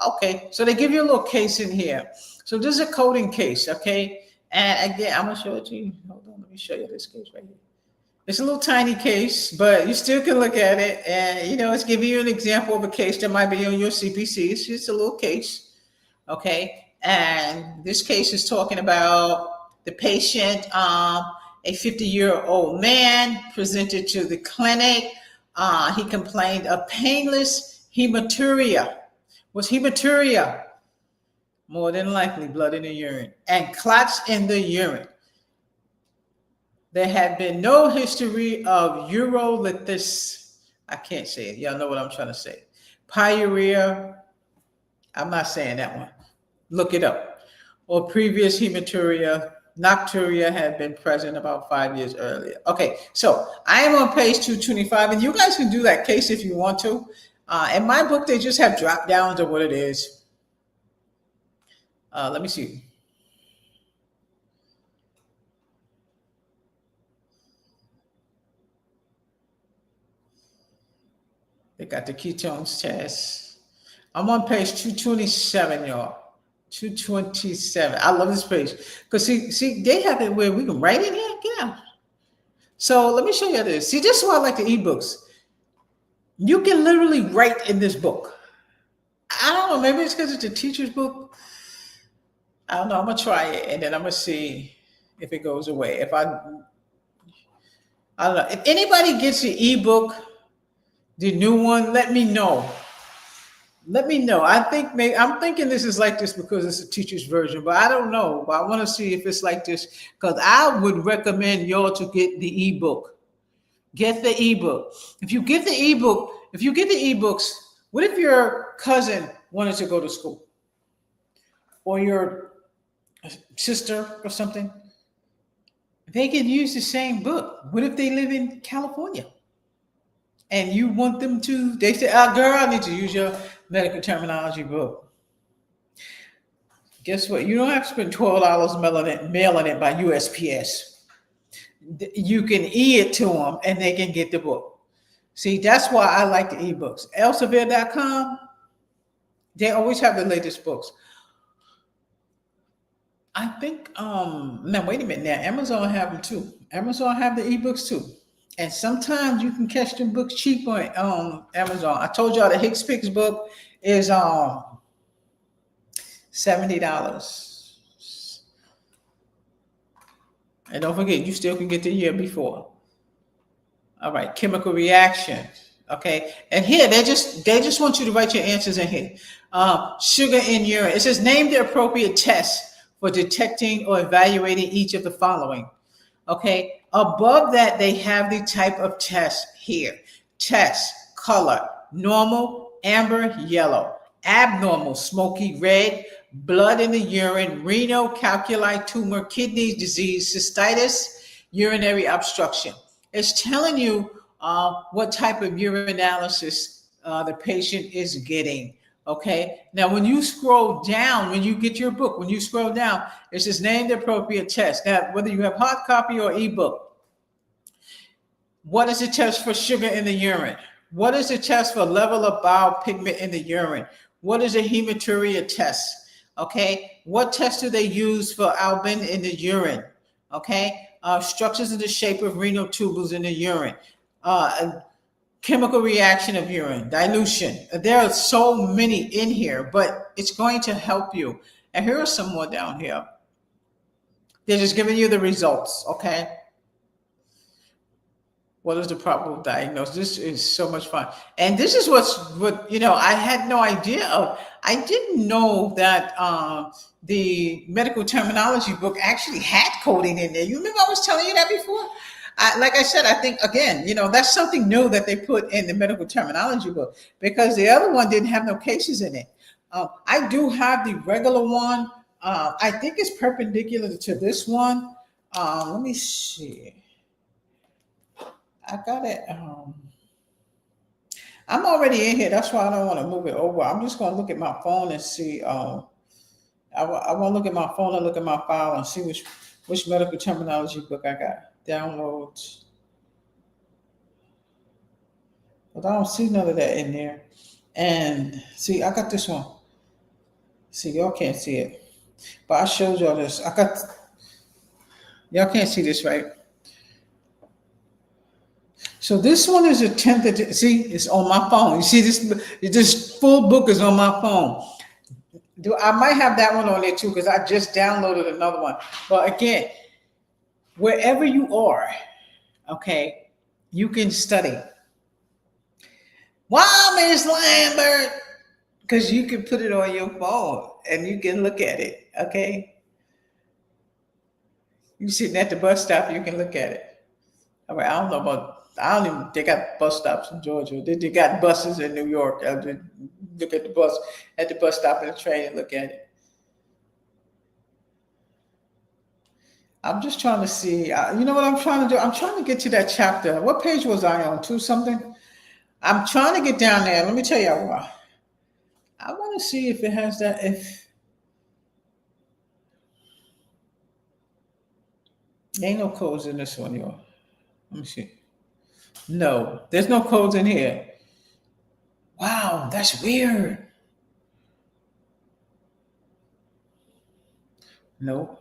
Okay, so they give you a little case in here. So this is a coding case, okay? And again, I'm going to show it to you. Hold on, let me show you this case right here. It's a little tiny case, but you still can look at it. And, it's giving you an example of a case that might be on your CPC. It's just a little case, okay? And this case is talking about the patient, a 50-year-old man presented to the clinic. He complained of painless hematuria. What's hematuria? More than likely blood in the urine and clots in the urine. There had been no history of urolithis. I can't say it. Y'all know what I'm trying to say. Pyuria. I'm not saying that one. Look it up. Or previous hematuria, nocturia had been present about 5 years earlier. Okay, so I am on page 225, and you guys can do that case if you want to. In my book, they just have drop downs of what it is. Let me see. They got the ketones test. I'm on page 227, y'all. 227. I love this page because see, they have it where we can write in here. Yeah. So let me show you this. See, this is why I like the ebooks. You can literally write in this book. I don't know. Maybe it's because it's a teacher's book. I don't know. I'm gonna try it and then I'm gonna see if it goes away. If I don't know. If anybody gets the ebook, the new one, let me know. Let me know. I'm thinking this is like this because it's a teacher's version, but I don't know. But I want to see if it's like this because I would recommend y'all to get the ebook. Get the ebook. If you get the ebooks, what if your cousin wanted to go to school? Or your sister or something? They can use the same book. What if they live in California? And you want them to, they say, girl, I need to use your medical terminology book. Guess what? You don't have to spend $12 mailing it by USPS. You can it to them and they can get the book. See, that's why I like the ebooks. Elsevier.com, they always have the latest books. I think, now wait a minute now, Amazon have them too. Amazon have the ebooks too. And sometimes you can catch them books cheap on Amazon. I told y'all the Hicks Picks book is $70. And don't forget, you still can get the year before. All right, chemical reactions. Okay, and here they just want you to write your answers in here. Sugar in urine. It says name the appropriate test for detecting or evaluating each of the following. Okay, above that, they have the type of test here. Test, color, normal, amber, yellow, abnormal, smoky red, blood in the urine, renal calculi tumor, kidney disease, cystitis, urinary obstruction. It's telling you what type of urinalysis the patient is getting. Okay. Now, when you scroll down, when you get your book, when you scroll down, it says name the appropriate test. Now, whether you have hard copy or ebook, what is the test for sugar in the urine? What is the test for level of bile pigment in the urine? What is a hematuria test? Okay. What test do they use for albumin in the urine? Okay. Structures in the shape of renal tubules in the urine. Chemical reaction of urine, dilution. There are so many in here, but it's going to help you. And here are some more down here. They're just giving you the results, okay? What is the probable diagnosis? This is so much fun. And this is what I had no idea of. I didn't know that the medical terminology book actually had coding in there. You remember I was telling you that before? Like I said, I think, again, that's something new that they put in the medical terminology book because the other one didn't have no cases in it. I do have the regular one. I think it's perpendicular to this one. Let me see. I got it. I'm already in here. That's why I don't want to move it over. I'm just going to look at my phone and see. I want to look at my phone and look at my file and see which medical terminology book I got. Downloads. But I don't see none of that in there. And see, I got this one. See, y'all can't see it. But I showed y'all this. Y'all can't see this, right? So this one is attempted. See, it's on my phone. You see this full book is on my phone. I might have that one on there too because I just downloaded another one. But again, wherever you are, okay, you can study. Wow, Miss Lambert, because you can put it on your phone and you can look at it, okay? You sitting at the bus stop, you can look at it. All right, I don't know about. I don't even. They got bus stops in Georgia. They got buses in New York. I just look at the bus stop in the train and look at it. I'm just trying to see. You know what I'm trying to do? I'm trying to get to that chapter. What page was I on? 2 something. I'm trying to get down there. Let me tell you why. I want to see if it has that. If there ain't no codes in this one, y'all. Let me see. No, there's no codes in here. Wow, that's weird. No.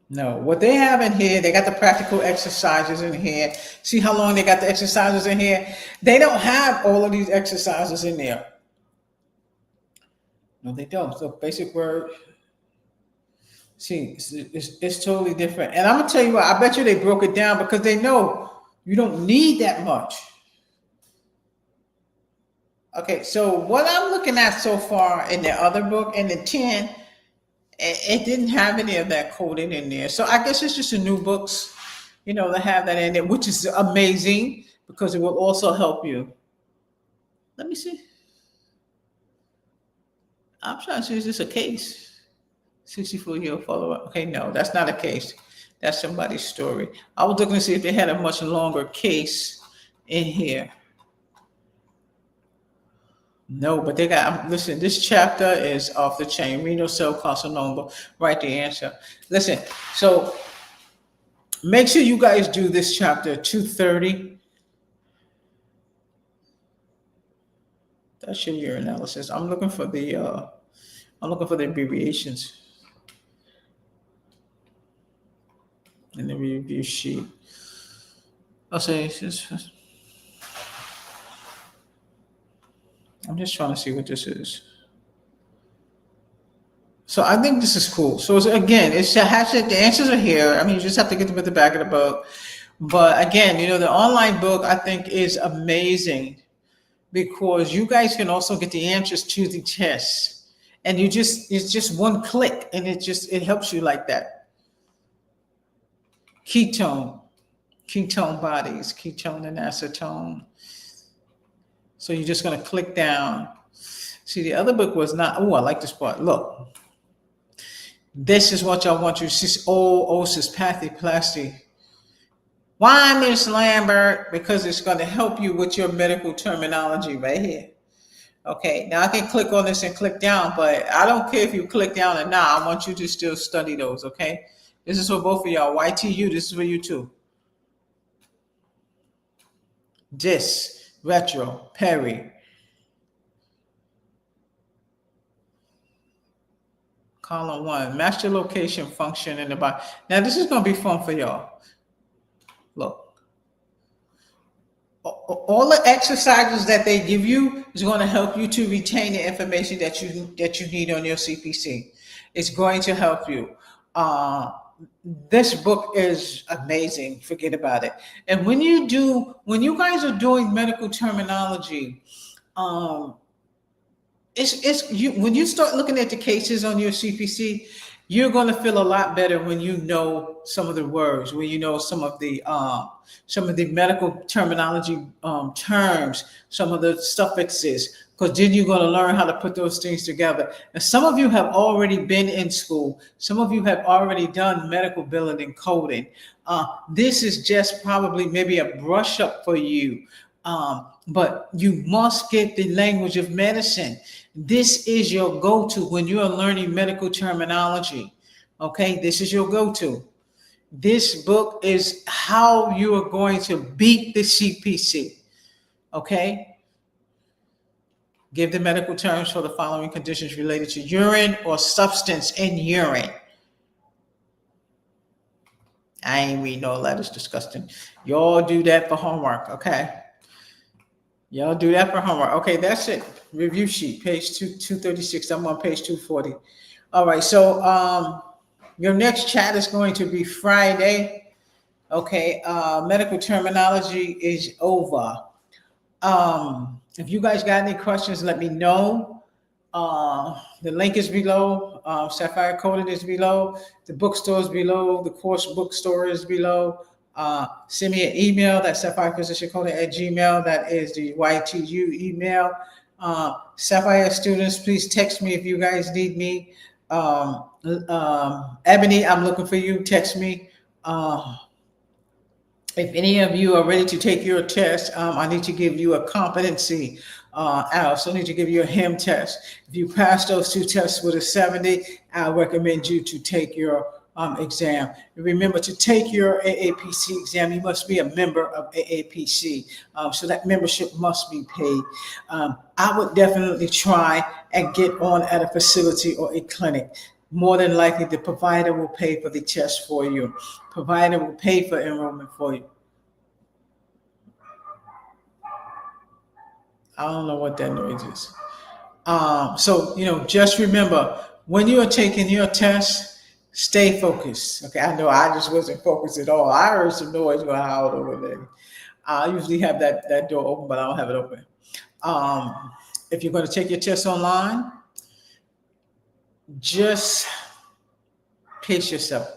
No, what they have in here, they got the practical exercises in here. See how long they got the exercises in here? They don't have all of these exercises in there. No, they don't. So basic word. See, it's totally different. And I'm going to tell you what, I bet you they broke it down because they know you don't need that much. Okay, so what I'm looking at so far in the other book, in the 10, it didn't have any of that coding in there. So I guess it's just the new books, you know, that have that in there, which is amazing because it will also help you. Let me see. I'm trying to see, is this a case? 64-year follow-up. Okay, no, that's not a case. That's somebody's story. I was looking to see if they had a much longer case in here. No, but they got, listen, this chapter is off the chain. Renal cell carcinoma, write the answer. Listen, so make sure you guys do this chapter 230. That's your urinalysis. I'm looking for the abbreviations in the review sheet. I'll say it's just, I'm just trying to see what this is. So I think this is cool. So again, it's the answers are here. I mean, you just have to get them at the back of the book. But again, you know, the online book I think is amazing because you guys can also get the answers to the tests. And it's just one click and it helps you like that. Ketone bodies, ketone and acetone. So you're just going to click down. See, the other book was not, oh, I like this part. Look, this is what y'all want you to see. Oh, sapphirephysiciancoding. Why, Miss Lambert? Because it's going to help you with your medical terminology right here. Okay, now I can click on this and click down, but I don't care if you click down or not. I want you to still study those, okay? This is for both of y'all. YTU, this is for you too. Dis, retro, peri. Column 1, master location function in the body. Now this is going to be fun for y'all. Look. All the exercises that they give you is going to help you to retain the information that you need on your CPC. It's going to help you. This book is amazing. Forget about it. And when you guys are doing medical terminology, when you start looking at the cases on your CPC, you're going to feel a lot better when you know some of the words, when you know some of the medical terminology terms, some of the suffixes, because then you're going to learn how to put those things together. And some of you have already been in school. Some of you have already done medical billing and coding. This is just probably maybe a brush up for you. But you must get the language of medicine. This is your go-to when you are learning medical terminology. Okay, this is your go-to. This book is how you are going to beat the CPC. Okay? Give the medical terms for the following conditions related to urine or substance in urine. I ain't reading all that. It's disgusting. Y'all do that for homework, okay? Y'all do that for homework. Okay, that's it. Review sheet, page 236. I'm on page 240. All right, so your next chat is going to be Friday. Okay, medical terminology is over. If you guys got any questions, let me know. The link is below. Sapphire Coding is below. The bookstore is below. The course bookstore is below. Send me an email. That's sapphirephysiciancoding@gmail. That is the YTU email. Sapphire students, please text me if you guys need me. Ebony, I'm looking for you. Text me. If any of you are ready to take your test, I need to give you a competency. I also need to give you a HIM test. If you pass those two tests with a 70, I recommend you to take your exam. Remember, to take your AAPC exam, you must be a member of AAPC. So that membership must be paid. I would definitely try and get on at a facility or a clinic. More than likely, the provider will pay for the test for you. Provider will pay for enrollment for you. I don't know what that noise is. So, just remember, when you are taking your test, stay focused. Okay, I know I just wasn't focused at all. I heard some noise going out over there. I usually have that door open, but I don't have it open. If you're going to take your test online, just pace yourself.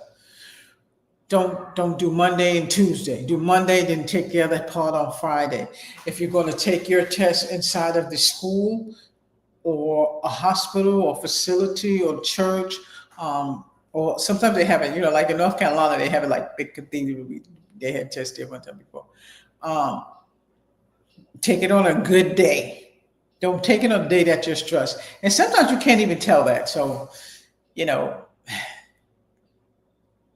Don't do Monday and Tuesday. Do Monday, then take the other part on Friday. If you're going to take your test inside of the school or a hospital or facility or church, or sometimes they have it, like in North Carolina, they have it like big cathedral. They had tests there one time before. Take it on a good day. Don't take it on a day that you're stressed. And sometimes you can't even tell that. So,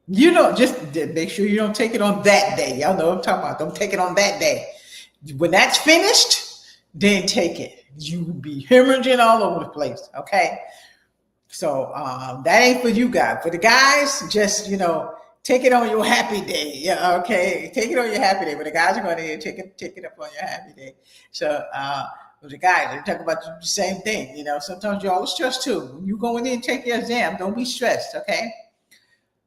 just make sure you don't take it on that day. Y'all know what I'm talking about. Don't take it on that day. When that's finished, then take it. You will be hemorrhaging all over the place. Okay. So that ain't for you guys. For the guys, just, take it on your happy day. Yeah. Okay. Take it on your happy day. But the guys are going to take it up on your happy day. So, with the guys, they talk about the same thing. Sometimes you're all stressed too. When you go in there and take your exam, don't be stressed. Okay.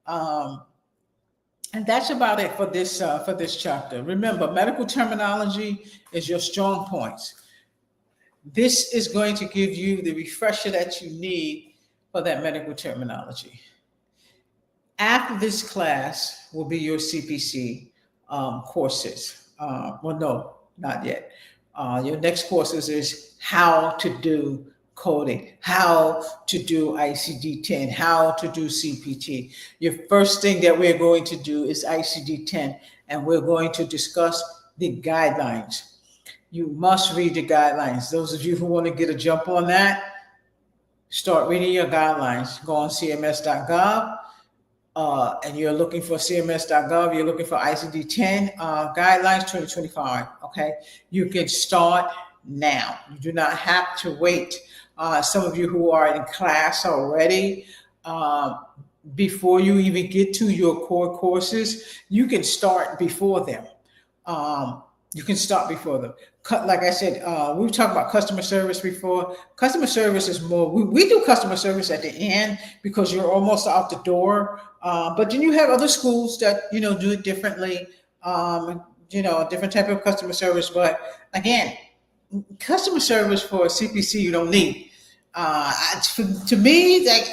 And that's about it for this chapter. Remember, medical terminology is your strong points. This is going to give you the refresher that you need for that medical terminology. After this class will be your CPC courses. Well, no, not yet. Your next courses is how to do coding, how to do ICD-10, how to do CPT. Your first thing that we're going to do is ICD-10, and we're going to discuss the guidelines. You must read the guidelines. Those of you who want to get a jump on that, start reading your guidelines. Go on cms.gov, and you're looking for cms.gov. You're looking for ICD-10 guidelines 2025. Okay, you can start now. You do not have to wait. Some of you who are in class already, before you even get to your core courses, you can start before them. Like I said, we've talked about customer service before. Customer service is more, we do customer service at the end because you're almost out the door. But then you have other schools that, do it differently, different type of customer service. But again, customer service for CPC, you don't need. To me, like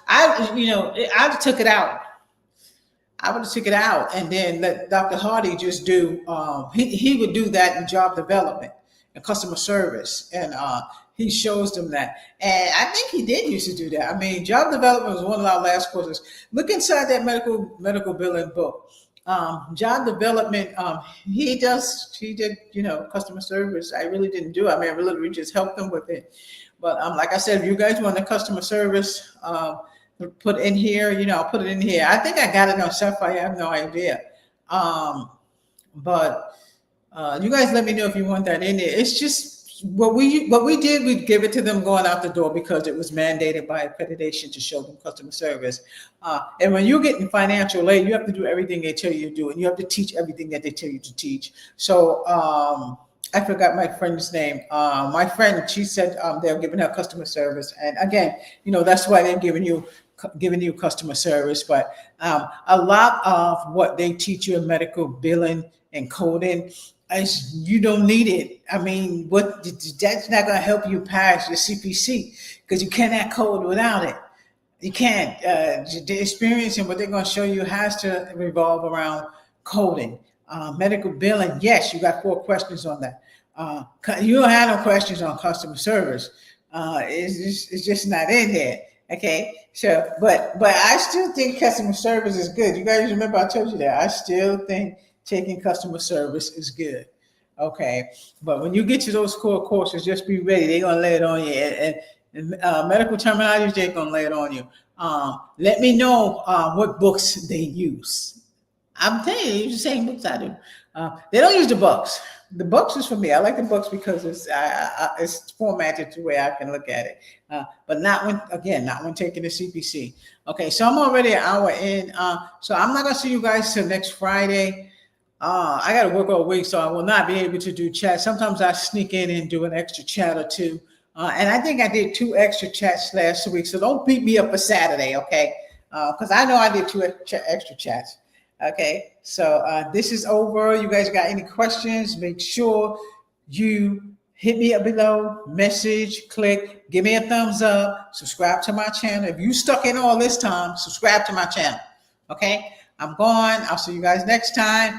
I took it out. I would have took it out and then let Dr. Hardy just do, he would do that in job development and customer service. And he shows them that. And I think he did used to do that. I mean, job development was one of our last courses. Look inside that medical billing book. Job development, he did, customer service. I really didn't do it. I mean, we just helped them with it. But like I said, if you guys want the customer service, put in here, I'll put it in here. I think I got it on Sapphire. I have no idea. But you guys let me know if you want that in there. It's just what we did, we give it to them going out the door because it was mandated by accreditation to show them customer service. And when you're getting financial aid, you have to do everything they tell you to do, and you have to teach everything that they tell you to teach. So I forgot my friend's name. My friend, she said they're giving her customer service. And again, that's why they're giving you customer service. But a lot of what they teach you in medical billing and coding You don't need it. I mean, that's not going to help you pass your CPC because you cannot code without it. You can't. The experience and what they're going to show you has to revolve around coding. Medical billing, yes, you got 4 questions on that. You don't have no questions on customer service. It's just not in there. Okay, so but I still think customer service is good. You guys remember I told you that. I still think taking customer service is good. Okay, but when you get to those core courses, just be ready. They're gonna lay it on you, and medical terminology, they're gonna lay it on you. Let me know what books they use. I'm telling you, they use the same books I do. They don't use the books. The books is for me. I like the books because it's formatted to where I can look at it. But not when taking the CPC. Okay, so I'm already an hour in. So I'm not gonna see you guys till next Friday. I got to work all week, so I will not be able to do chat. Sometimes I sneak in and do an extra chat or two. And I think I did 2 extra chats last week. So don't beat me up for Saturday, okay? Because I know I did 2 extra chats. Okay, so this is over. You guys got any questions? Make sure you hit me up below, message, click, give me a thumbs up, subscribe to my channel. If you stuck in all this time, subscribe to my channel. Okay, I'm gone. I'll see you guys next time.